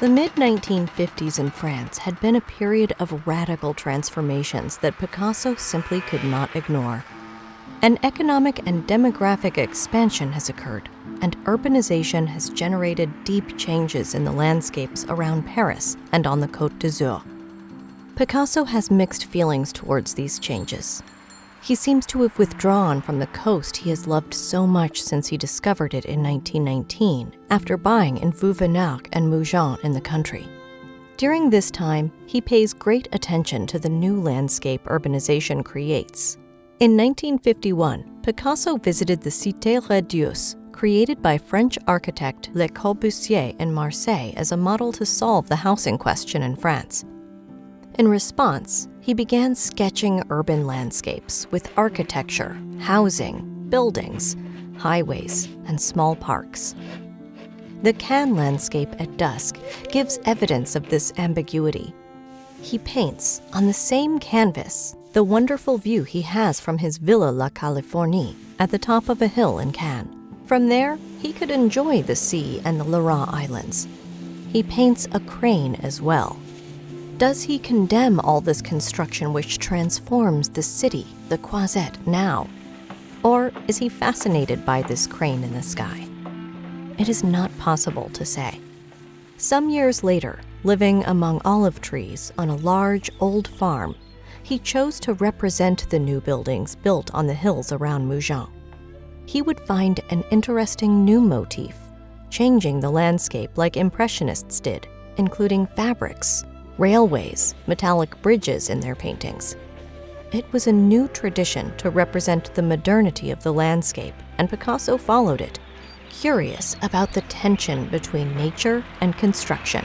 The mid-1950s in France had been a period of radical transformations that Picasso simply could not ignore. An economic and demographic expansion has occurred, and urbanization has generated deep changes in the landscapes around Paris and on the Côte d'Azur. Picasso has mixed feelings towards these changes. He seems to have withdrawn from the coast he has loved so much since he discovered it in 1919 after buying in Vauvenargues and Mougins in the country. During this time, he pays great attention to the new landscape urbanization creates. In 1951, Picasso visited the Cité Radius, created by French architect Le Corbusier in Marseille as a model to solve the housing question in France. In response, he began sketching urban landscapes with architecture, housing, buildings, highways, and small parks. The Cannes landscape at Dusk gives evidence of this ambiguity. He paints, on the same canvas, the wonderful view he has from his Villa La Californie at the top of a hill in Cannes. From there, he could enjoy the sea and the Laurent Islands. He paints a crane as well. Does he condemn all this construction which transforms the city, the Croisette, now? Or is he fascinated by this crane in the sky? It is not possible to say. Some years later, living among olive trees on a large, old farm, he chose to represent the new buildings built on the hills around Mougins. He would find an interesting new motif, changing the landscape like Impressionists did, including fabrics, railways, metallic bridges in their paintings. It was a new tradition to represent the modernity of the landscape, and Picasso followed it, curious about the tension between nature and construction.